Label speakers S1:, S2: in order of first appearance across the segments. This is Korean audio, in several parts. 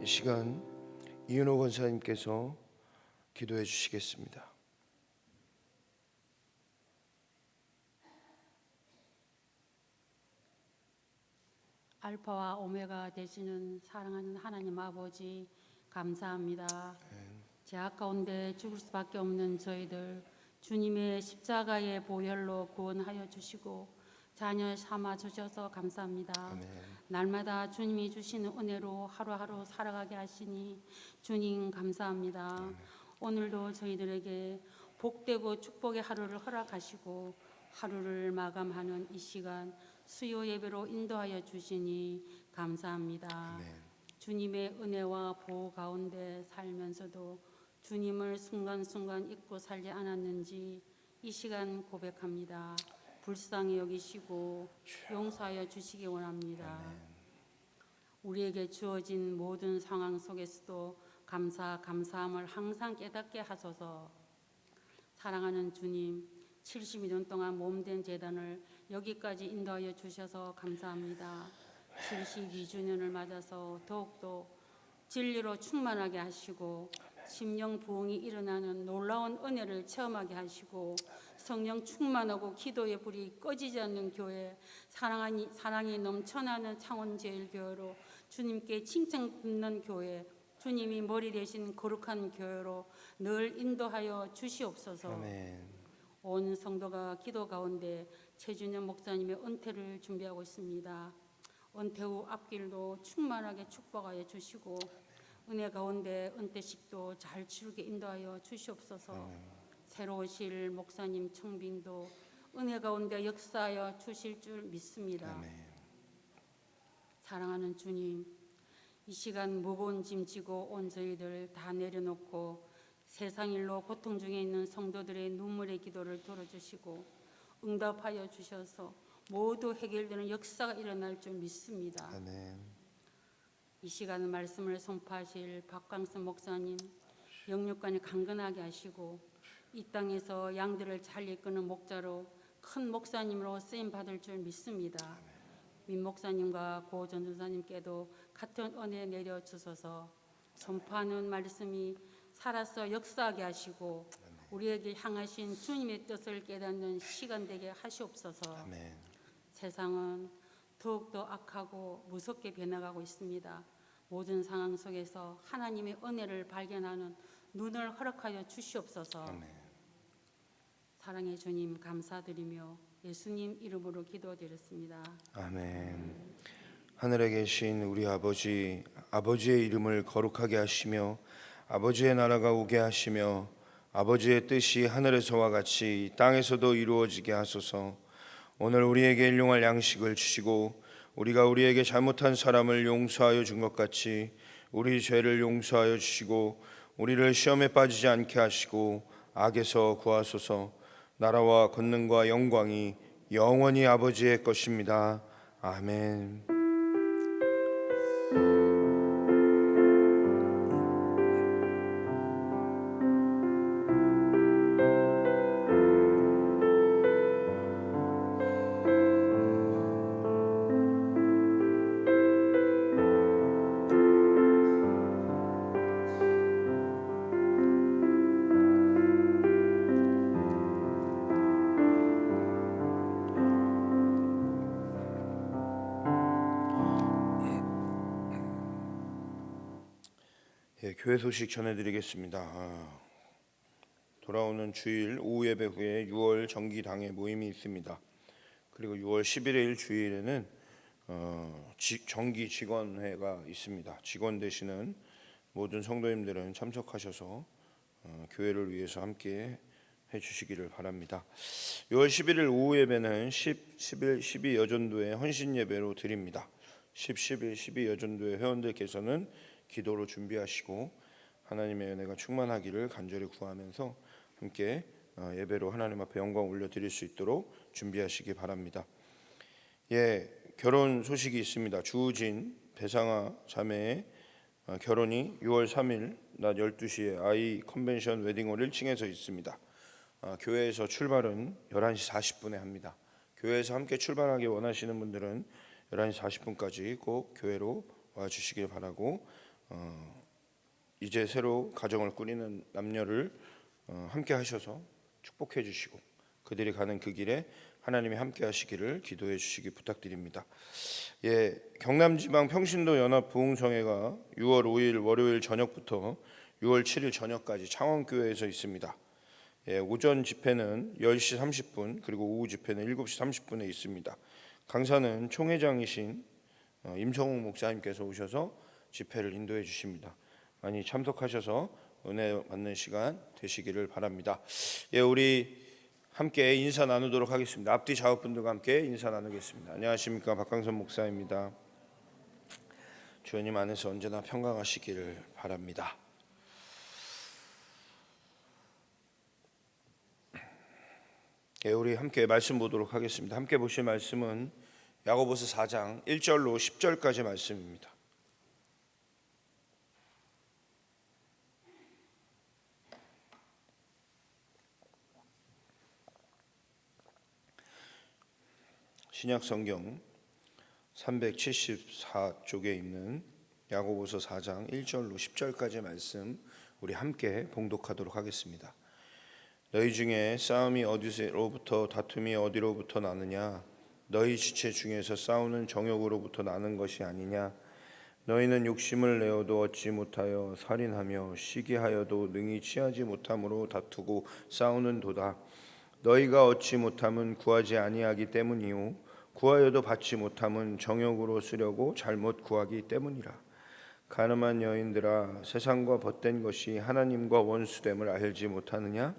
S1: 이 시간 이은호 권사님께서 기도해 주시겠습니다.
S2: 알파와 오메가 되시는 사랑하는 하나님 아버지, 감사합니다. 죄악 가운데 죽을 수밖에 없는 저희들 주님의 십자가의 보혈로 구원하여 주시고 자녀 삼아 주셔서 감사합니다.
S1: 아멘.
S2: 날마다 주님이 주시는 은혜로 하루하루 살아가게 하시니 주님 감사합니다. 오늘도 저희들에게 복되고 축복의 하루를 허락하시고 하루를 마감하는 이 시간 수요 예배로 인도하여 주시니 감사합니다.
S1: 아멘.
S2: 주님의 은혜와 보호 가운데 살면서도 주님을 순간순간 잊고 살지 않았는지 이 시간 고백합니다. 불쌍히 여기시고 용서하여 주시기 원합니다. 우리에게 주어진 모든 상황 속에서도 감사함을 항상 깨닫게 하소서. 사랑하는 주님, 72년 동안 몸된 재단을 여기까지 인도하여 주셔서 감사합니다. 72주년을 맞아서 더욱더 진리로 충만하게 하시고 심령 부흥이 일어나는 놀라운 은혜를 체험하게 하시고 성령 충만하고 기도의 불이 꺼지지 않는 교회, 사랑이 넘쳐나는 창원제일교회로 주님께 칭찬받는 교회, 주님이 머리 대신 거룩한 교회로 늘 인도하여 주시옵소서.
S1: 아멘.
S2: 온 성도가 기도 가운데 최준현 목사님의 은퇴를 준비하고 있습니다. 은퇴 후 앞길도 충만하게 축복하여 주시고 은혜 가운데 은퇴식도 잘 치르게 인도하여 주시옵소서. 새로 오실 목사님 청빙도 은혜 가운데 역사하여 주실 줄 믿습니다.
S1: 아멘.
S2: 사랑하는 주님, 이 시간 무거운 짐 지고 온 저희들 다 내려놓고 세상 일로 고통 중에 있는 성도들의 눈물의 기도를 들어주시고 응답하여 주셔서 모두 해결되는 역사가 일어날 줄 믿습니다.
S1: 아멘.
S2: 이 시간 말씀을 선포하실 박광선 목사님, 영육간에 강건하게 하시고 이 땅에서 양들을 잘 이끄는 목자로 큰 목사님으로 쓰임 받을 줄 믿습니다. 민 목사님과 고 전도사님께도 같은 은혜 내려 주소서. 선포하는 말씀이 살아서 역사하게 하시고 우리에게 향하신 주님의 뜻을 깨닫는 시간 되게 하시옵소서.
S1: 아멘.
S2: 세상은 더욱더 악하고 무섭게 변해가고 있습니다. 모든 상황 속에서 하나님의 은혜를 발견하는 눈을 허락하여 주시옵소서.
S1: 아멘.
S2: 사랑의 주님 감사드리며 예수님 이름으로 기도드렸습니다.
S1: 아멘. 하늘에 계신 우리 아버지, 아버지의 이름을 거룩하게 하시며 아버지의 나라가 오게 하시며 아버지의 뜻이 하늘에서와 같이 이 땅에서도 이루어지게 하소서. 오늘 우리에게 일용할 양식을 주시고 우리가 우리에게 잘못한 사람을 용서하여 준 것 같이 우리 죄를 용서하여 주시고 우리를 시험에 빠지지 않게 하시고 악에서 구하소서. 나라와 권능과 영광이 영원히 아버지의 것입니다. 아멘. 교회 소식 전해드리겠습니다. 돌아오는 주일 오후 예배 후에 6월 정기당회 모임이 있습니다. 그리고 6월 11일 주일에는 정기 직원회가 있습니다. 직원 되시는 모든 성도님들은 참석하셔서 교회를 위해서 함께 해주시기를 바랍니다. 6월 11일 오후 예배는 10, 11, 12 여전도의 헌신 예배로 드립니다. 10, 11, 12 여전도의 회원들께서는 기도로 준비하시고 하나님의 은혜가 충만하기를 간절히 구하면서 함께 예배로 하나님 앞에 영광 올려드릴 수 있도록 준비하시기 바랍니다. 결혼 소식이 있습니다. 주우진 배상아 자매의 결혼이 6월 3일 낮 12시에 아이 컨벤션 웨딩홀 1층에서 있습니다. 교회에서 출발은 11시 40분에 합니다. 교회에서 함께 출발하기 원하시는 분들은 11시 40분까지 꼭 교회로 와주시길 바라고 이제 새로 가정을 꾸리는 남녀를 함께 하셔서 축복해 주시고 그들이 가는 그 길에 하나님이 함께 하시기를 기도해 주시기 부탁드립니다. 예, 경남지방 평신도 연합 부흥성회가 6월 5일 월요일 저녁부터 6월 7일 저녁까지 창원교회에서 있습니다. 예, 오전 집회는 10시 30분 그리고 오후 집회는 7시 30분에 있습니다. 강사는 총회장이신 임성욱 목사님께서 오셔서 집회를 인도해 주십니다. 많이 참석하셔서 은혜 받는 시간 되시기를 바랍니다. 예, 우리 함께 인사 나누도록 하겠습니다. 앞뒤 좌우분들과 함께 인사 나누겠습니다. 안녕하십니까, 박강선 목사입니다. 주님 안에서 언제나 평강하시기를 바랍니다. 예, 우리 함께 말씀 보도록 하겠습니다. 함께 보실 말씀은 야고보서 4장 1절로 10절까지 말씀입니다. 신약성경 374쪽에 있는 야고보서 4장 1절로 10절까지 말씀 우리 함께 봉독하도록 하겠습니다. 너희 중에 싸움이 어디로부터 다툼이 어디로부터 나느냐? 너희 지체 중에서 싸우는 정욕으로부터 나는 것이 아니냐? 너희는 욕심을 내어도 얻지 못하여 살인하며 시기하여도 능히 취하지 못함으로 다투고 싸우는도다. 너희가 얻지 못함은 구하지 아니하기 때문이요 구하여도 받지 못함은 정욕으로 쓰려고 잘못 구하기 때문이라. 가늠한 여인들아, 세상과 벗된 것이 하나님과 원수됨을 알지 못하느냐?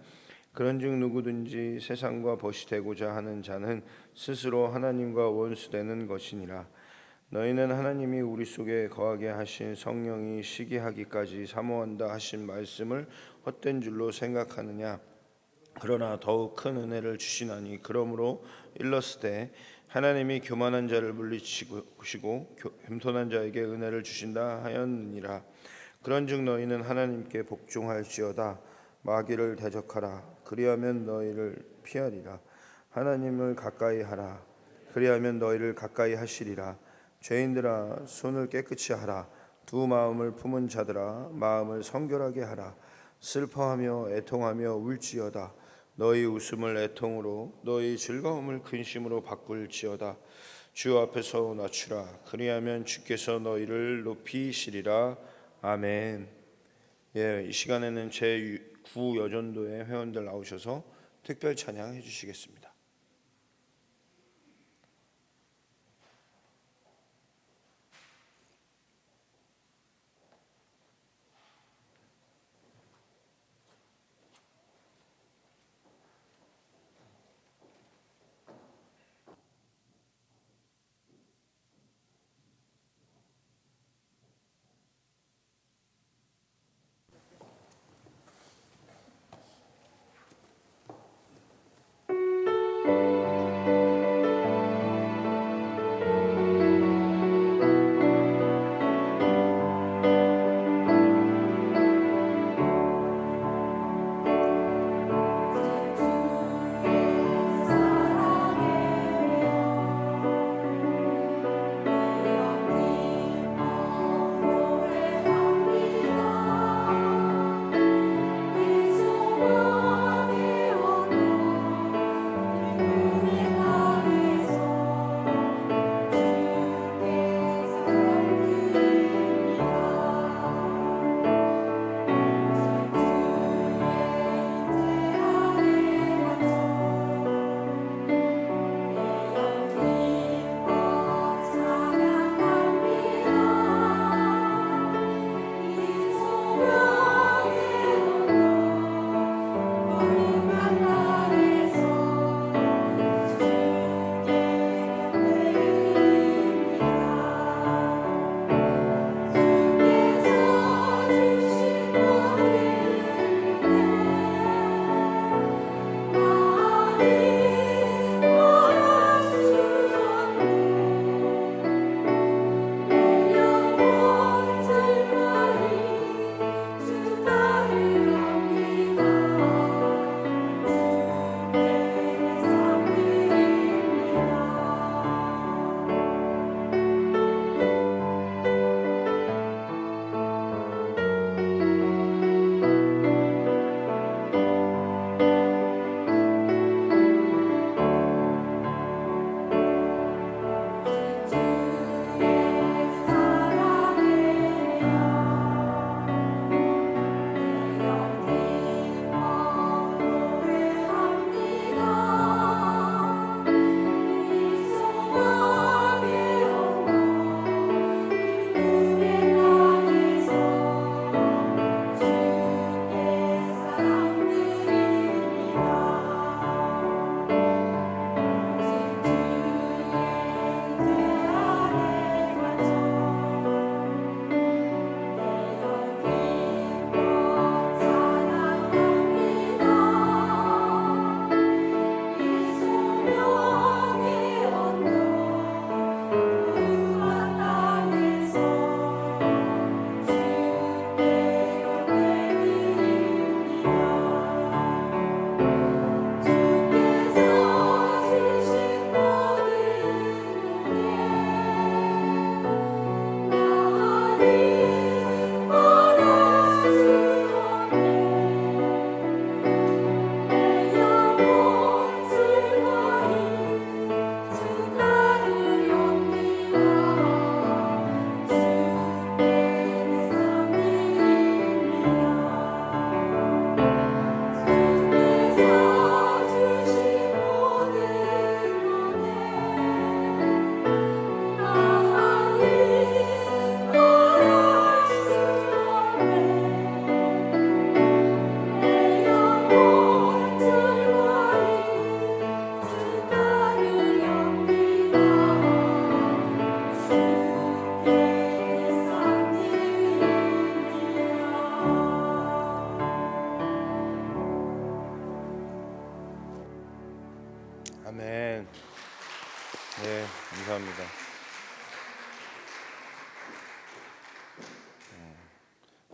S1: 그런즉 누구든지 세상과 벗이 되고자 하는 자는 스스로 하나님과 원수되는 것이니라. 너희는 하나님이 우리 속에 거하게 하신 성령이 시기하기까지 사모한다 하신 말씀을 헛된 줄로 생각하느냐? 그러나 더욱 큰 은혜를 주시나니 그러므로 일렀으되 하나님이 교만한 자를 물리치시고 겸손한 자에게 은혜를 주신다 하였느니라. 그런즉 너희는 하나님께 복종할지어다. 마귀를 대적하라. 그리하면 너희를 피하리라. 하나님을 가까이 하라. 그리하면 너희를 가까이 하시리라. 죄인들아, 손을 깨끗이 하라. 두 마음을 품은 자들아, 마음을 성결하게 하라. 슬퍼하며 애통하며 울지어다. 너희 웃음을 애통으로 너희 즐거움을 근심으로 바꿀지어다. 주 앞에서 낮추라. 그리하면 주께서 너희를 높이시리라. 아멘. 예, 이 시간에는 제9 여전도의 회원들 나오셔서 특별 찬양해 주시겠습니다.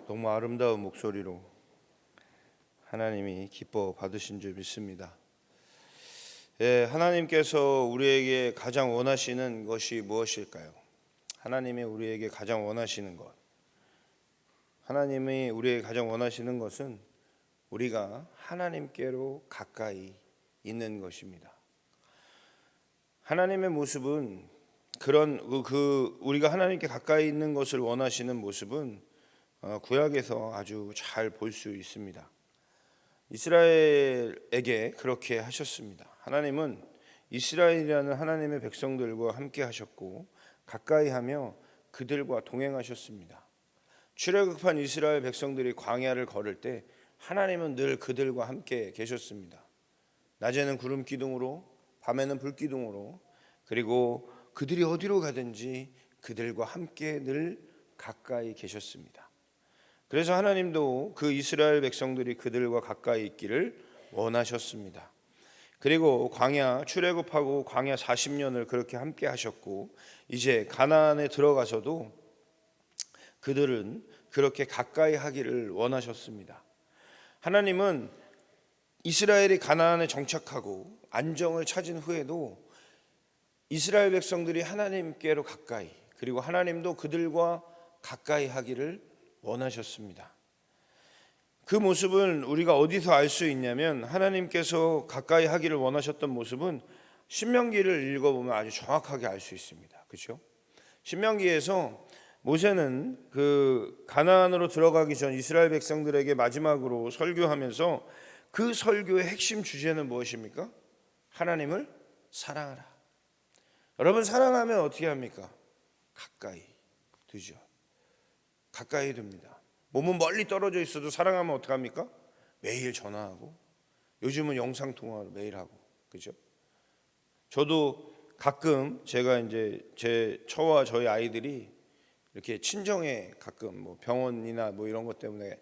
S1: 너무 아름다운 목소리로 하나님이 기뻐 받으신 줄 믿습니다. 예, 하나님께서 우리에게 가장 원하시는 것이 무엇일까요? 하나님이 우리에게 가장 원하시는 것, 하나님이 우리에게 가장 원하시는 것은 우리가 하나님께로 가까이 있는 것입니다. 하나님의 모습은 그런 우리가 하나님께 가까이 있는 것을 원하시는 모습은 구약에서 아주 잘 볼 수 있습니다. 이스라엘에게 그렇게 하셨습니다. 하나님은 이스라엘이라는 하나님의 백성들과 함께 하셨고 가까이 하며 그들과 동행하셨습니다. 출애굽한 이스라엘 백성들이 광야를 걸을 때 하나님은 늘 그들과 함께 계셨습니다. 낮에는 구름 기둥으로, 밤에는 불 기둥으로, 그리고 그들이 어디로 가든지 그들과 함께 늘 가까이 계셨습니다. 그래서 하나님도 그 이스라엘 백성들이 그들과 가까이 있기를 원하셨습니다. 그리고 광야 출애굽하고 광야 40년을 그렇게 함께 하셨고 이제 가나안에 들어가서도 그들은 그렇게 가까이 하기를 원하셨습니다. 하나님은 이스라엘이 가나안에 정착하고 안정을 찾은 후에도 이스라엘 백성들이 하나님께로 가까이, 그리고 하나님도 그들과 가까이 하기를 원하셨습니다. 그 모습은 우리가 어디서 알 수 있냐면 하나님께서 가까이 하기를 원하셨던 모습은 신명기를 읽어보면 아주 정확하게 알 수 있습니다. 그렇죠? 신명기에서 모세는 그 가나안으로 들어가기 전 이스라엘 백성들에게 마지막으로 설교하면서 그 설교의 핵심 주제는 무엇입니까? 하나님을 사랑하라. 여러분, 사랑하면 어떻게 합니까? 가까이 두죠. 가까이 둡니다. 몸은 멀리 떨어져 있어도 사랑하면 어떻게 합니까? 매일 전화하고, 요즘은 영상통화로 매일 하고, 그죠? 저도 가끔 제가 이제 제 처와 저희 아이들이 이렇게 친정에 가끔 뭐 병원이나 뭐 이런 것 때문에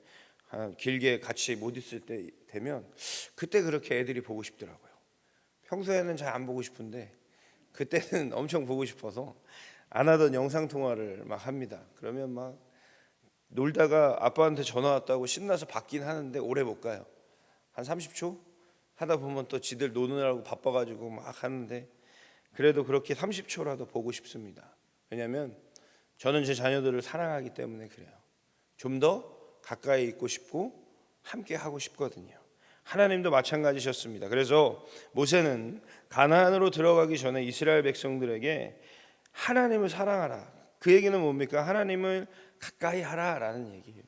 S1: 길게 같이 못 있을 때 되면 그때 그렇게 애들이 보고 싶더라고요. 평소에는 잘 안 보고 싶은데 그때는 엄청 보고 싶어서 안 하던 영상통화를 막 합니다. 그러면 막 놀다가 아빠한테 전화 왔다고 신나서 받긴 하는데 오래 못 가요. 한 30초 하다 보면 또 지들 노느라고 바빠가지고 막 하는데 그래도 그렇게 30초라도 보고 싶습니다. 왜냐하면 저는 제 자녀들을 사랑하기 때문에 그래요. 좀 더 가까이 있고 싶고 함께 하고 싶거든요. 하나님도 마찬가지셨습니다. 그래서 모세는 가나안으로 들어가기 전에 이스라엘 백성들에게 하나님을 사랑하라. 그 얘기는 뭡니까? 하나님을 가까이 하라라는 얘기예요.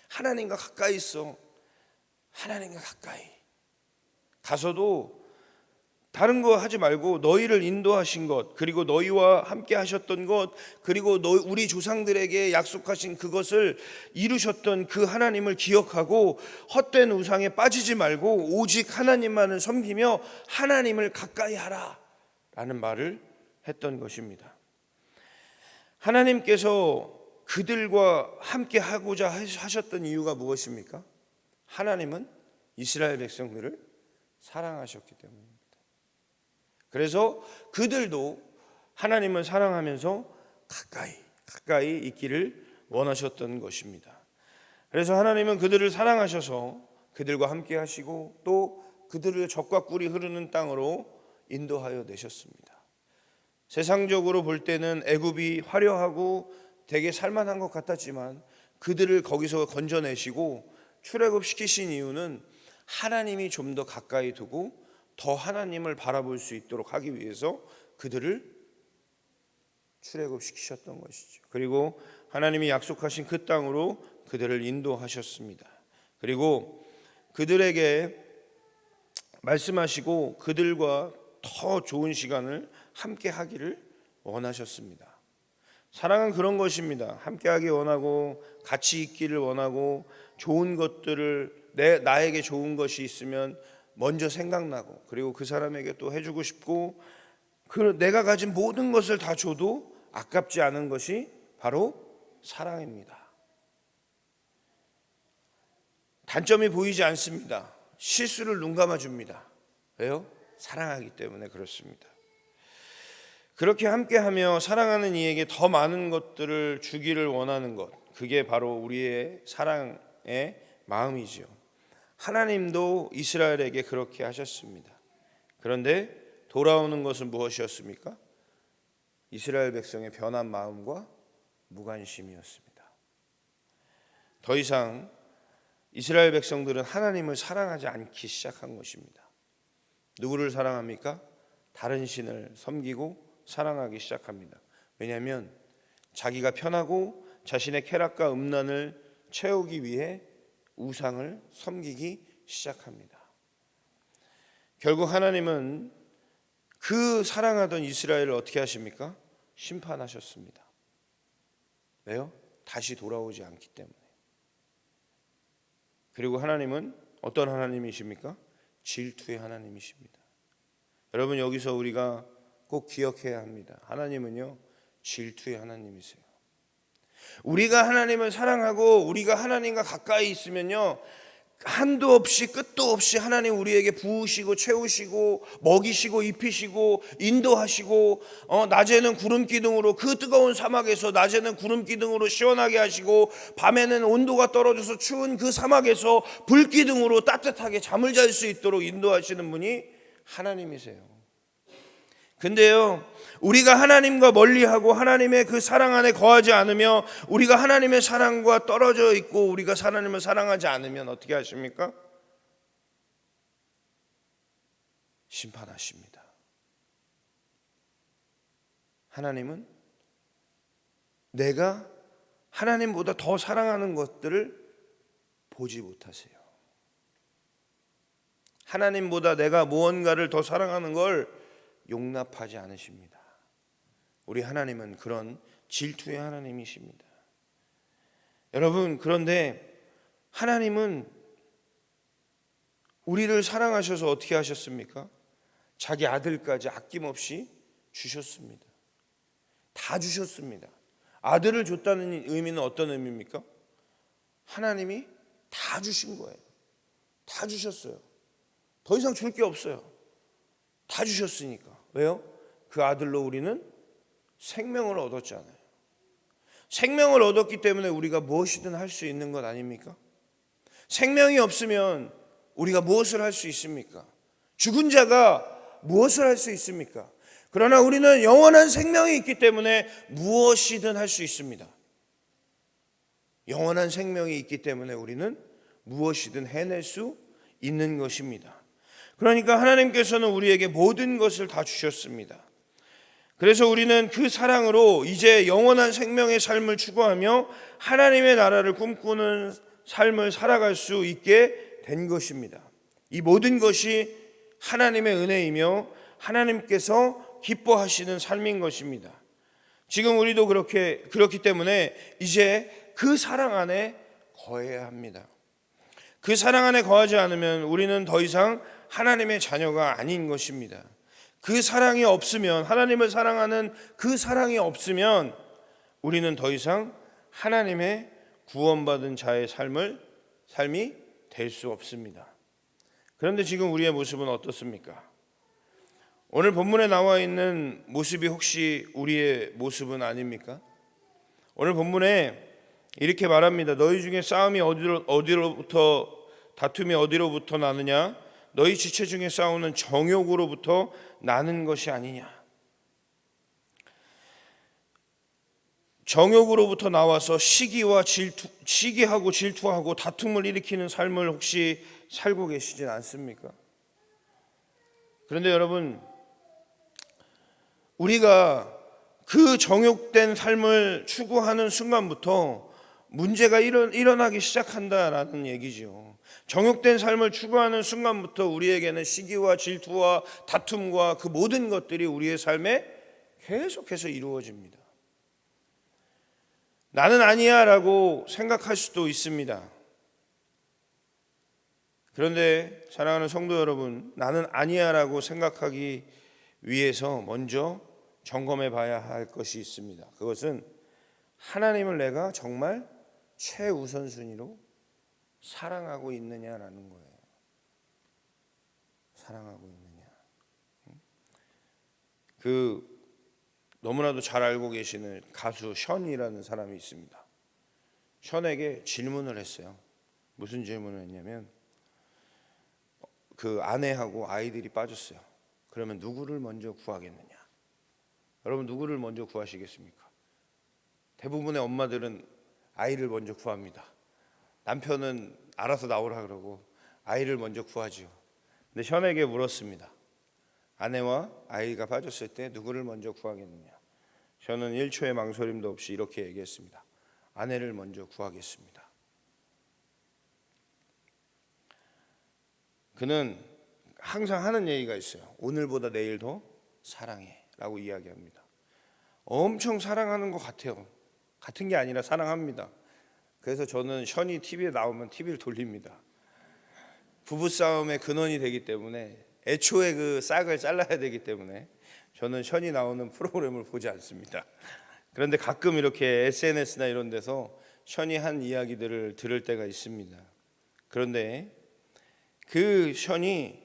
S1: 하나님과 가까이 있어. 하나님과 가까이 가서도 다른 거 하지 말고 너희를 인도하신 것, 그리고 너희와 함께 하셨던 것, 그리고 우리 조상들에게 약속하신 그것을 이루셨던 그 하나님을 기억하고 헛된 우상에 빠지지 말고 오직 하나님만을 섬기며 하나님을 가까이 하라 라는 말을 했던 것입니다. 하나님께서 그들과 함께 하고자 하셨던 이유가 무엇입니까? 하나님은 이스라엘 백성들을 사랑하셨기 때문입니다. 그래서 그들도 하나님을 사랑하면서 가까이 있기를 원하셨던 것입니다. 그래서 하나님은 그들을 사랑하셔서 그들과 함께 하시고 또 그들을 젖과 꿀이 흐르는 땅으로 인도하여 내셨습니다. 세상적으로 볼 때는 애굽이 화려하고 되게 살만한 것 같았지만 그들을 거기서 건져내시고 출애굽시키신 이유는 하나님이 좀 더 가까이 두고 더 하나님을 바라볼 수 있도록 하기 위해서 그들을 출애굽시키셨던 것이죠. 그리고 하나님이 약속하신 그 땅으로 그들을 인도하셨습니다. 그리고 그들에게 말씀하시고 그들과 더 좋은 시간을 함께 하기를 원하셨습니다. 사랑은 그런 것입니다. 함께 하기 원하고 같이 있기를 원하고 좋은 것들을 나에게 좋은 것이 있으면 먼저 생각나고 그리고 그 사람에게 또 해주고 싶고 내가 가진 모든 것을 다 줘도 아깝지 않은 것이 바로 사랑입니다. 단점이 보이지 않습니다. 실수를 눈감아 줍니다. 왜요? 사랑하기 때문에 그렇습니다. 그렇게 함께하며 사랑하는 이에게 더 많은 것들을 주기를 원하는 것, 그게 바로 우리의 사랑의 마음이지요. 하나님도 이스라엘에게 그렇게 하셨습니다. 그런데 돌아오는 것은 무엇이었습니까? 이스라엘 백성의 변한 마음과 무관심이었습니다. 더 이상 이스라엘 백성들은 하나님을 사랑하지 않기 시작한 것입니다. 누구를 사랑합니까? 다른 신을 섬기고 사랑하기 시작합니다. 왜냐하면 자기가 편하고 자신의 쾌락과 음란을 채우기 위해 우상을 섬기기 시작합니다. 결국 하나님은 그 사랑하던 이스라엘을 어떻게 하십니까? 심판하셨습니다. 왜요? 다시 돌아오지 않기 때문에. 그리고 하나님은 어떤 하나님이십니까? 질투의 하나님이십니다. 여러분, 여기서 우리가 꼭 기억해야 합니다. 하나님은요, 질투의 하나님이세요. 우리가 하나님을 사랑하고 우리가 하나님과 가까이 있으면요, 한도 없이 끝도 없이 하나님 우리에게 부으시고 채우시고 먹이시고 입히시고 인도하시고, 낮에는 구름 기둥으로 그 뜨거운 사막에서 낮에는 구름 기둥으로 시원하게 하시고, 밤에는 온도가 떨어져서 추운 그 사막에서 불 기둥으로 따뜻하게 잠을 잘 수 있도록 인도하시는 분이 하나님이세요. 근데요, 우리가 하나님과 멀리하고 하나님의 그 사랑 안에 거하지 않으며 우리가 하나님의 사랑과 떨어져 있고 우리가 하나님을 사랑하지 않으면 어떻게 하십니까? 심판하십니다. 하나님은 내가 하나님보다 더 사랑하는 것들을 보지 못하세요. 하나님보다 내가 무언가를 더 사랑하는 걸 용납하지 않으십니다. 우리 하나님은 그런 질투의 하나님이십니다. 여러분, 그런데 하나님은 우리를 사랑하셔서 어떻게 하셨습니까? 자기 아들까지 아낌없이 주셨습니다. 다 주셨습니다. 아들을 줬다는 의미는 어떤 의미입니까? 하나님이 다 주신 거예요. 다 주셨어요. 더 이상 줄 게 없어요. 다 주셨으니까. 왜요? 그 아들로 우리는 생명을 얻었잖아요. 생명을 얻었기 때문에 우리가 무엇이든 할 수 있는 것 아닙니까? 생명이 없으면 우리가 무엇을 할 수 있습니까? 죽은 자가 무엇을 할 수 있습니까? 그러나 우리는 영원한 생명이 있기 때문에 무엇이든 할 수 있습니다. 영원한 생명이 있기 때문에 우리는 무엇이든 해낼 수 있는 것입니다. 그러니까 하나님께서는 우리에게 모든 것을 다 주셨습니다. 그래서 우리는 그 사랑으로 이제 영원한 생명의 삶을 추구하며 하나님의 나라를 꿈꾸는 삶을 살아갈 수 있게 된 것입니다. 이 모든 것이 하나님의 은혜이며 하나님께서 기뻐하시는 삶인 것입니다. 지금 우리도 그렇기 때문에 이제 그 사랑 안에 거해야 합니다. 그 사랑 안에 거하지 않으면 우리는 더 이상 하나님의 자녀가 아닌 것입니다. 그 사랑이 없으면, 하나님을 사랑하는 그 사랑이 없으면 우리는 더 이상 하나님의 구원받은 자의 삶이 될 수 없습니다. 그런데 지금 우리의 모습은 어떻습니까? 오늘 본문에 나와 있는 모습이 혹시 우리의 모습은 아닙니까? 오늘 본문에 이렇게 말합니다. 너희 중에 싸움이 어디로부터, 다툼이 어디로부터 나느냐? 너희 지체 중에 싸우는 정욕으로부터 나는 것이 아니냐. 정욕으로부터 나와서 시기하고 질투하고 다툼을 일으키는 삶을 혹시 살고 계시진 않습니까? 그런데 여러분, 우리가 그 정욕된 삶을 추구하는 순간부터 문제가 일어나기 시작한다라는 얘기죠. 정욕된 삶을 추구하는 순간부터 우리에게는 시기와 질투와 다툼과 그 모든 것들이 우리의 삶에 계속해서 이루어집니다. 나는 아니야 라고 생각할 수도 있습니다. 그런데 사랑하는 성도 여러분, 나는 아니야 라고 생각하기 위해서 먼저 점검해 봐야 할 것이 있습니다. 그것은 하나님을 내가 정말 최우선순위로 사랑하고 있느냐라는 거예요. 사랑하고 있느냐. 너무나도 잘 알고 계시는 가수 션이라는 사람이 있습니다. 션에게 질문을 했어요. 무슨 질문을 했냐면 그 아내하고 아이들이 빠졌어요. 그러면 누구를 먼저 구하겠느냐? 여러분 누구를 먼저 구하시겠습니까? 대부분의 엄마들은 아이를 먼저 구합니다. 남편은 알아서 나오라 그러고 아이를 먼저 구하지요. 근데 션에게 물었습니다. 아내와 아이가 빠졌을 때 누구를 먼저 구하겠느냐? 션은 1초의 망설임도 없이 이렇게 얘기했습니다. 아내를 먼저 구하겠습니다. 그는 항상 하는 얘기가 있어요. 오늘보다 내일 더 사랑해 라고 이야기합니다. 엄청 사랑하는 것 같아요. 같은 게 아니라 사랑합니다. 그래서 저는 션이 TV에 나오면 TV를 돌립니다. 부부싸움의 근원이 되기 때문에 애초에 그 싹을 잘라야 되기 때문에 저는 션이 나오는 프로그램을 보지 않습니다. 그런데 가끔 이렇게 SNS나 이런 데서 션이 한 이야기들을 들을 때가 있습니다. 그런데 그 션이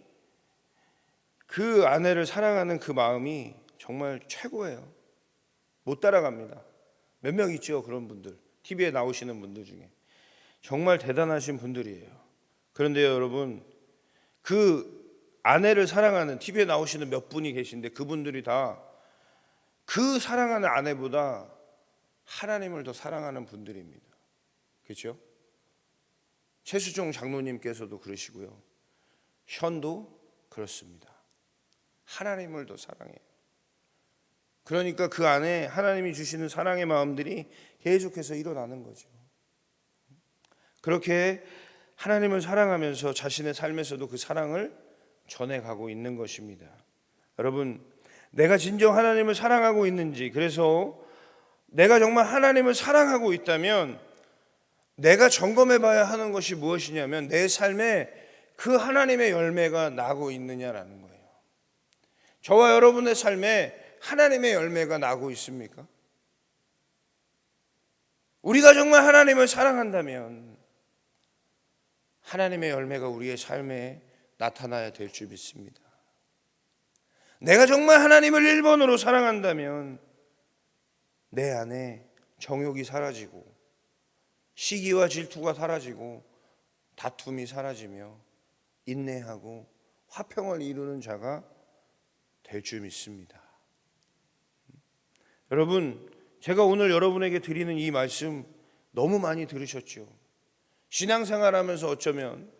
S1: 그 아내를 사랑하는 그 마음이 정말 최고예요. 못 따라갑니다. 몇 명 있죠, 그런 분들. TV에 나오시는 분들 중에 정말 대단하신 분들이에요. 그런데요, 여러분, 그 아내를 사랑하는 TV에 나오시는 몇 분이 계신데 그분들이 다 그 사랑하는 아내보다 하나님을 더 사랑하는 분들입니다. 그렇죠? 최수종 장로님께서도 그러시고요. 션도 그렇습니다. 하나님을 더 사랑해요. 그러니까 그 안에 하나님이 주시는 사랑의 마음들이 계속해서 일어나는 거죠. 그렇게 하나님을 사랑하면서 자신의 삶에서도 그 사랑을 전해가고 있는 것입니다. 여러분, 내가 진정 하나님을 사랑하고 있는지, 그래서 내가 정말 하나님을 사랑하고 있다면 내가 점검해 봐야 하는 것이 무엇이냐면 내 삶에 그 하나님의 열매가 나고 있느냐라는 거예요. 저와 여러분의 삶에 하나님의 열매가 나고 있습니까? 우리가 정말 하나님을 사랑한다면 하나님의 열매가 우리의 삶에 나타나야 될 줄 믿습니다. 내가 정말 하나님을 1번으로 사랑한다면 내 안에 정욕이 사라지고 시기와 질투가 사라지고 다툼이 사라지며 인내하고 화평을 이루는 자가 될 줄 믿습니다. 여러분, 제가 오늘 여러분에게 드리는 이 말씀 너무 많이 들으셨죠? 신앙생활하면서 어쩌면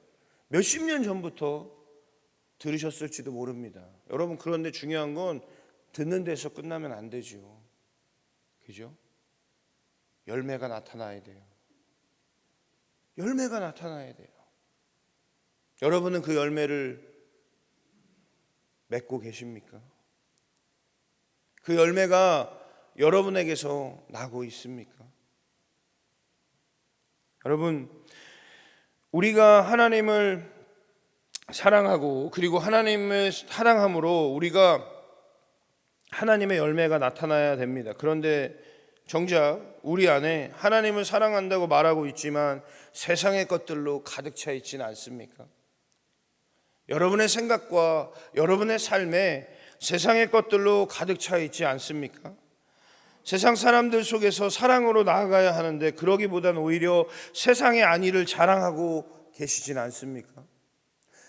S1: 몇십 년 전부터 들으셨을지도 모릅니다. 여러분, 그런데 중요한 건 듣는 데서 끝나면 안 되죠. 그죠? 열매가 나타나야 돼요. 열매가 나타나야 돼요. 여러분은 그 열매를 맺고 계십니까? 그 열매가 여러분에게서 나고 있습니까? 여러분, 우리가 하나님을 사랑하고 그리고 하나님을 사랑함으로 우리가 하나님의 열매가 나타나야 됩니다. 그런데 정작 우리 안에 하나님을 사랑한다고 말하고 있지만 세상의 것들로 가득 차 있지는 않습니까? 여러분의 생각과 여러분의 삶에 세상의 것들로 가득 차 있지 않습니까? 세상 사람들 속에서 사랑으로 나아가야 하는데 그러기보다는 오히려 세상의 안위를 자랑하고 계시진 않습니까?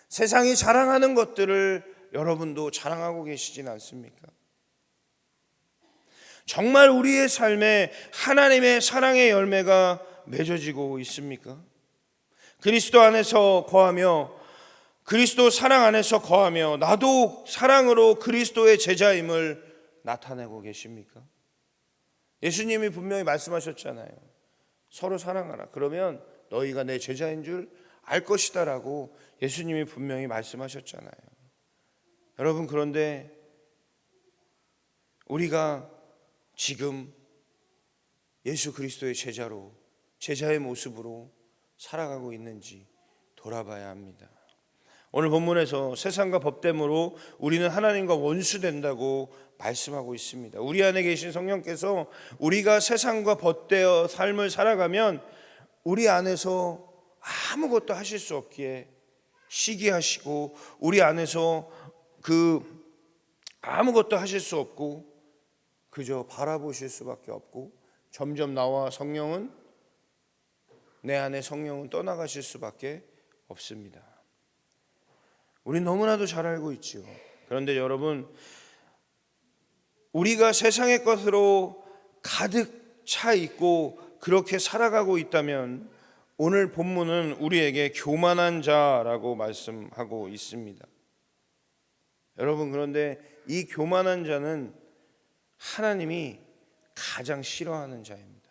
S1: 세상이 자랑하는 것들을 여러분도 자랑하고 계시진 않습니까? 정말 우리의 삶에 하나님의 사랑의 열매가 맺어지고 있습니까? 그리스도 안에서 거하며 그리스도 사랑 안에서 거하며 나도 사랑으로 그리스도의 제자임을 나타내고 계십니까? 예수님이 분명히 말씀하셨잖아요. 서로 사랑하라. 그러면 너희가 내 제자인 줄 알 것이다 라고 예수님이 분명히 말씀하셨잖아요. 여러분, 그런데 우리가 지금 예수 그리스도의 제자로 제자의 모습으로 살아가고 있는지 돌아봐야 합니다. 오늘 본문에서 세상과 법됨으로 우리는 하나님과 원수된다고 말씀하고 있습니다. 우리 안에 계신 성령께서 우리가 세상과 벗되어 삶을 살아가면 우리 안에서 아무것도 하실 수 없기에 시기하시고 우리 안에서 아무것도 하실 수 없고 그저 바라보실 수밖에 없고 점점 나와 성령은 내 안에 성령은 떠나가실 수밖에 없습니다. 우린 너무나도 잘 알고 있죠. 그런데 여러분, 우리가 세상의 것으로 가득 차 있고 그렇게 살아가고 있다면 오늘 본문은 우리에게 교만한 자라고 말씀하고 있습니다. 여러분, 그런데 이 교만한 자는 하나님이 가장 싫어하는 자입니다.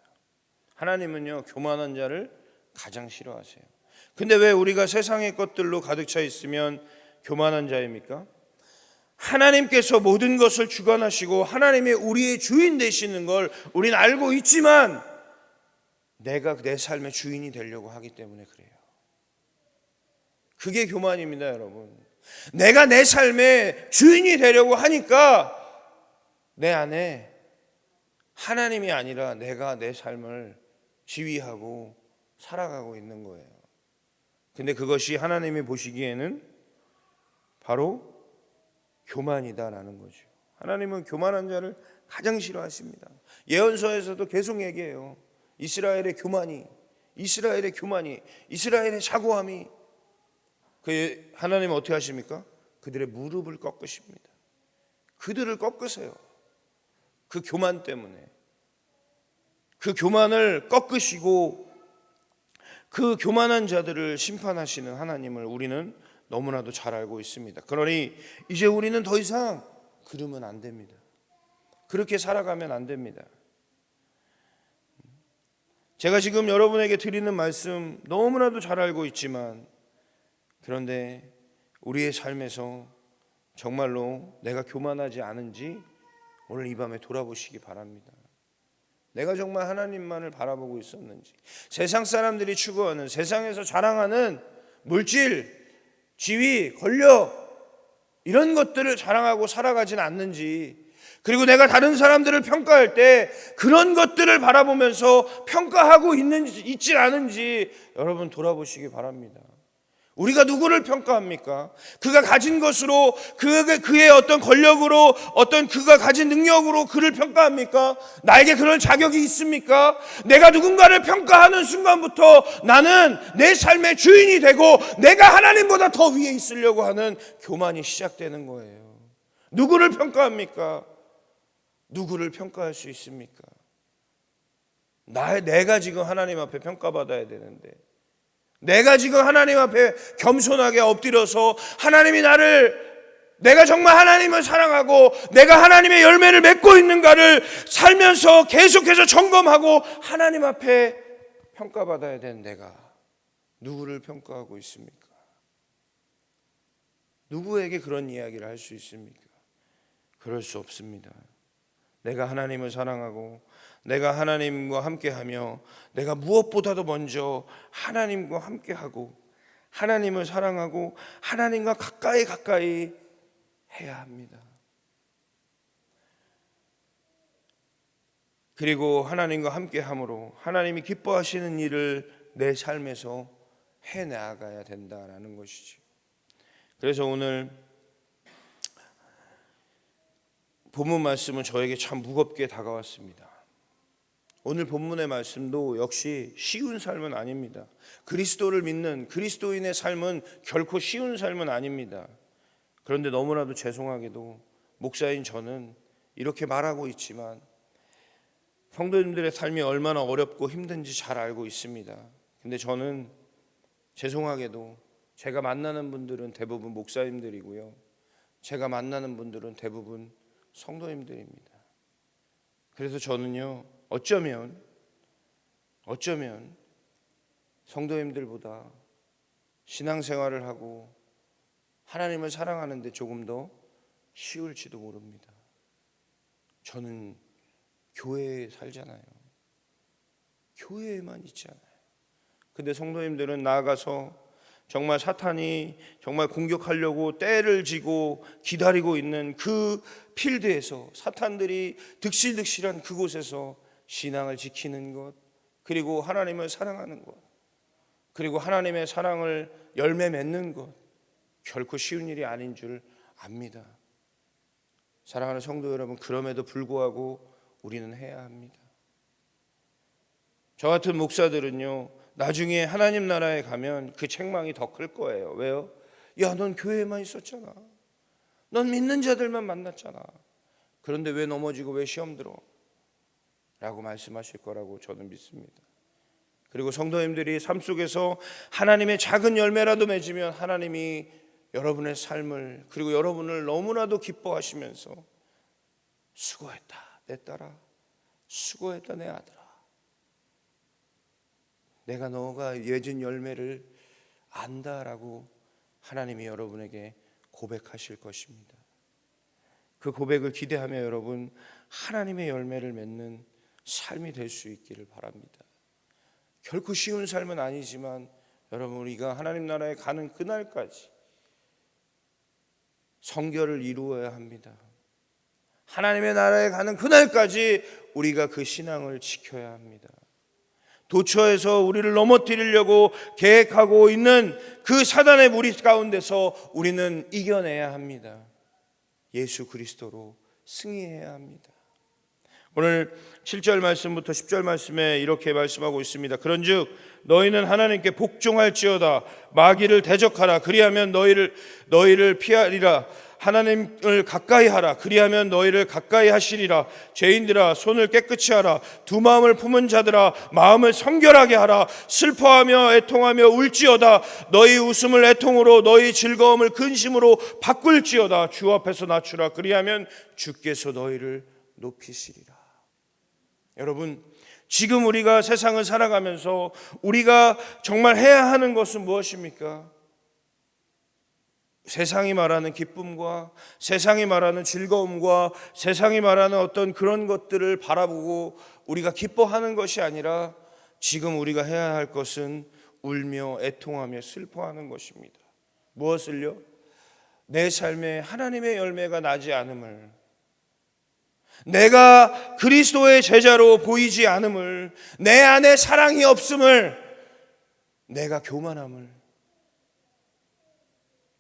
S1: 하나님은요, 교만한 자를 가장 싫어하세요. 근데 왜 우리가 세상의 것들로 가득 차 있으면 교만한 자입니까? 하나님께서 모든 것을 주관하시고 하나님이 우리의 주인 되시는 걸 우리는 알고 있지만 내가 내 삶의 주인이 되려고 하기 때문에 그래요. 그게 교만입니다, 여러분. 내가 내 삶의 주인이 되려고 하니까 내 안에 하나님이 아니라 내가 내 삶을 지휘하고 살아가고 있는 거예요. 근데 그것이 하나님이 보시기에는 바로 교만이다라는 거죠. 하나님은 교만한 자를 가장 싫어하십니다. 예언서에서도 계속 얘기해요. 이스라엘의 교만이, 이스라엘의 교만이, 이스라엘의 자고함이. 그 하나님은 어떻게 하십니까? 그들의 무릎을 꺾으십니다. 그들을 꺾으세요. 그 교만 때문에. 그 교만을 꺾으시고 그 교만한 자들을 심판하시는 하나님을 우리는 너무나도 잘 알고 있습니다. 그러니 이제 우리는 더 이상 그러면 안 됩니다. 그렇게 살아가면 안 됩니다. 제가 지금 여러분에게 드리는 말씀 너무나도 잘 알고 있지만 그런데 우리의 삶에서 정말로 내가 교만하지 않은지 오늘 이 밤에 돌아보시기 바랍니다. 내가 정말 하나님만을 바라보고 있었는지, 세상 사람들이 추구하는, 세상에서 자랑하는 물질, 지위, 권력 이런 것들을 자랑하고 살아가진 않는지, 그리고 내가 다른 사람들을 평가할 때 그런 것들을 바라보면서 평가하고 있지 않은지 여러분 돌아보시기 바랍니다. 우리가 누구를 평가합니까? 그가 가진 것으로, 그의 어떤 권력으로, 어떤 그가 가진 능력으로 그를 평가합니까? 나에게 그런 자격이 있습니까? 내가 누군가를 평가하는 순간부터 나는 내 삶의 주인이 되고 내가 하나님보다 더 위에 있으려고 하는 교만이 시작되는 거예요. 누구를 평가합니까? 누구를 평가할 수 있습니까? 내가 지금 하나님 앞에 평가받아야 되는데, 내가 지금 하나님 앞에 겸손하게 엎드려서 하나님이 내가 정말 하나님을 사랑하고 내가 하나님의 열매를 맺고 있는가를 살면서 계속해서 점검하고 하나님 앞에 평가받아야 되는 내가 누구를 평가하고 있습니까? 누구에게 그런 이야기를 할 수 있습니까? 그럴 수 없습니다. 내가 하나님을 사랑하고 내가 하나님과 함께하며 내가 무엇보다도 먼저 하나님과 함께하고 하나님을 사랑하고 하나님과 가까이 해야 합니다. 그리고 하나님과 함께함으로 하나님이 기뻐하시는 일을 내 삶에서 해나가야 된다라는 것이죠. 그래서 오늘 본문 말씀은 저에게 참 무겁게 다가왔습니다. 오늘 본문의 말씀도 역시 쉬운 삶은 아닙니다. 그리스도를 믿는 그리스도인의 삶은 결코 쉬운 삶은 아닙니다. 그런데 너무나도 죄송하게도 목사인 저는 이렇게 말하고 있지만 성도님들의 삶이 얼마나 어렵고 힘든지 잘 알고 있습니다. 근데 저는 죄송하게도 제가 만나는 분들은 대부분 목사님들이고요. 제가 만나는 분들은 대부분 성도님들입니다. 그래서 저는요, 어쩌면 성도님들보다 신앙생활을 하고 하나님을 사랑하는데 조금 더 쉬울지도 모릅니다. 저는 교회에 살잖아요. 교회에만 있잖아요. 근데 성도님들은 나아가서 정말 사탄이 정말 공격하려고 때를 지고 기다리고 있는 그 필드에서, 사탄들이 득실득실한 그곳에서 신앙을 지키는 것, 그리고 하나님을 사랑하는 것, 그리고 하나님의 사랑을 열매 맺는 것, 결코 쉬운 일이 아닌 줄 압니다. 사랑하는 성도 여러분, 그럼에도 불구하고 우리는 해야 합니다. 저 같은 목사들은요, 나중에 하나님 나라에 가면 그 책망이 더 클 거예요. 왜요? 야, 넌 교회에만 있었잖아. 넌 믿는 자들만 만났잖아. 그런데 왜 넘어지고 왜 시험 들어? 라고 말씀하실 거라고 저는 믿습니다. 그리고 성도님들이 삶 속에서 하나님의 작은 열매라도 맺으면 하나님이 여러분의 삶을, 그리고 여러분을 너무나도 기뻐하시면서 수고했다 내 딸아, 수고했다 내 아들아, 내가 너가 맺은 열매를 안다라고 하나님이 여러분에게 고백하실 것입니다. 그 고백을 기대하며 여러분 하나님의 열매를 맺는 삶이 될 수 있기를 바랍니다. 결코 쉬운 삶은 아니지만 여러분, 우리가 하나님 나라에 가는 그날까지 성결을 이루어야 합니다. 하나님의 나라에 가는 그날까지 우리가 그 신앙을 지켜야 합니다. 도처에서 우리를 넘어뜨리려고 계획하고 있는 그 사단의 무리 가운데서 우리는 이겨내야 합니다. 예수 그리스도로 승리해야 합니다. 오늘 7절 말씀부터 10절 말씀에 이렇게 말씀하고 있습니다. 그런즉 너희는 하나님께 복종할지어다. 마귀를 대적하라. 그리하면 너희를 피하리라. 하나님을 가까이 하라. 그리하면 너희를 가까이 하시리라. 죄인들아, 손을 깨끗이 하라. 두 마음을 품은 자들아, 마음을 성결하게 하라. 슬퍼하며 애통하며 울지어다. 너희 웃음을 애통으로, 너희 즐거움을 근심으로 바꿀지어다. 주 앞에서 낮추라. 그리하면 주께서 너희를 높이시리라. 여러분, 지금 우리가 세상을 살아가면서 우리가 정말 해야 하는 것은 무엇입니까? 세상이 말하는 기쁨과 세상이 말하는 즐거움과 세상이 말하는 어떤 그런 것들을 바라보고 우리가 기뻐하는 것이 아니라 지금 우리가 해야 할 것은 울며 애통하며 슬퍼하는 것입니다. 무엇을요? 내 삶에 하나님의 열매가 나지 않음을, 내가 그리스도의 제자로 보이지 않음을, 내 안에 사랑이 없음을, 내가 교만함을,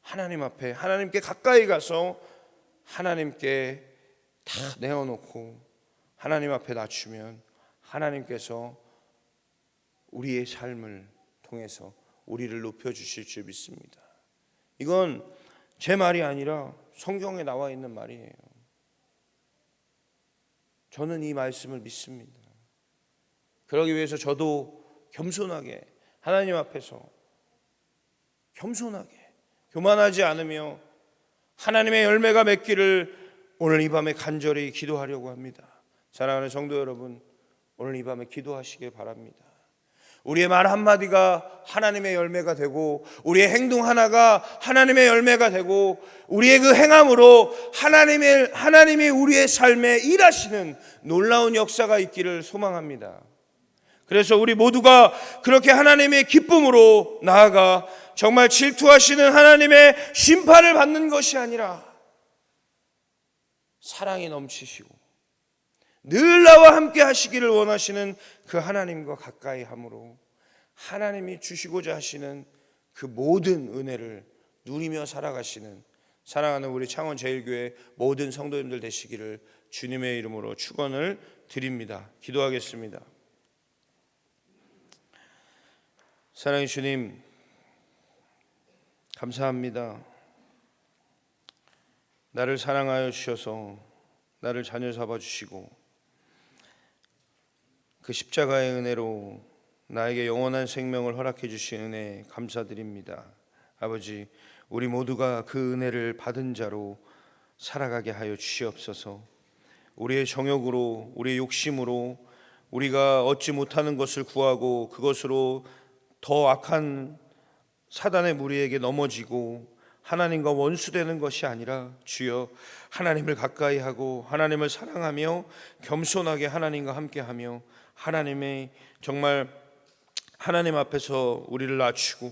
S1: 하나님 앞에, 하나님께 가까이 가서 하나님께 다 내어놓고 하나님 앞에 낮추면 하나님께서 우리의 삶을 통해서 우리를 높여주실 줄 믿습니다. 이건 제 말이 아니라 성경에 나와 있는 말이에요. 저는 이 말씀을 믿습니다. 그러기 위해서 저도 겸손하게 하나님 앞에서 겸손하게 교만하지 않으며 하나님의 열매가 맺기를 오늘 이 밤에 간절히 기도하려고 합니다. 사랑하는 성도 여러분, 오늘 이 밤에 기도하시길 바랍니다. 우리의 말 한마디가 하나님의 열매가 되고 우리의 행동 하나가 하나님의 열매가 되고 우리의 그 행함으로 하나님이 우리의 삶에 일하시는 놀라운 역사가 있기를 소망합니다. 그래서 우리 모두가 그렇게 하나님의 기쁨으로 나아가 정말 질투하시는 하나님의 심판을 받는 것이 아니라 사랑이 넘치시고 늘 나와 함께 하시기를 원하시는 그 하나님과 가까이 함으로 하나님이 주시고자 하시는 그 모든 은혜를 누리며 살아가시는 사랑하는 우리 창원제일교회 모든 성도님들 되시기를 주님의 이름으로 축원을 드립니다. 기도하겠습니다. 사랑의 주님, 감사합니다. 나를 사랑하여 주셔서 나를 자녀 삼아 주시고 그 십자가의 은혜로 나에게 영원한 생명을 허락해 주신 은혜 감사드립니다. 아버지, 우리 모두가 그 은혜를 받은 자로 살아가게 하여 주시옵소서. 우리의 정욕으로, 우리의 욕심으로 우리가 얻지 못하는 것을 구하고 그것으로 더 악한 사단의 무리에게 넘어지고 하나님과 원수되는 것이 아니라 주여 하나님을 가까이 하고 하나님을 사랑하며 겸손하게 하나님과 함께하며 하나님의 정말 하나님 앞에서 우리를 낮추고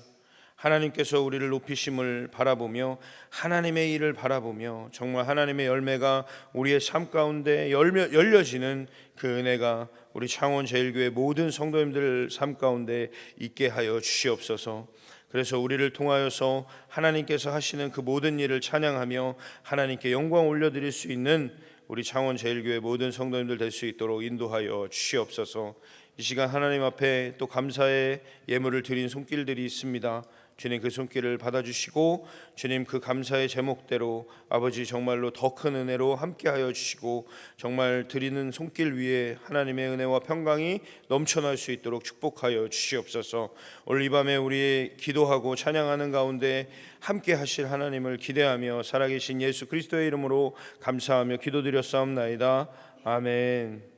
S1: 하나님께서 우리를 높이심을 바라보며 하나님의 일을 바라보며 정말 하나님의 열매가 우리의 삶 가운데 열려지는 그 은혜가 우리 창원제일교회 모든 성도님들 삶 가운데 있게 하여 주시옵소서. 그래서 우리를 통하여서 하나님께서 하시는 그 모든 일을 찬양하며 하나님께 영광 올려드릴 수 있는 우리 창원 제일교회 모든 성도님들 될 수 있도록 인도하여 주시옵소서. 이 시간 하나님 앞에 또 감사의 예물을 드린 손길들이 있습니다. 주님 그 손길을 받아주시고 주님 그 감사의 제목대로 아버지 정말로 더 큰 은혜로 함께하여 주시고 정말 드리는 손길 위에 하나님의 은혜와 평강이 넘쳐날 수 있도록 축복하여 주시옵소서. 오늘 이 밤에 우리 기도하고 찬양하는 가운데 함께 하실 하나님을 기대하며 살아계신 예수 그리스도의 이름으로 감사하며 기도드렸사옵나이다. 아멘.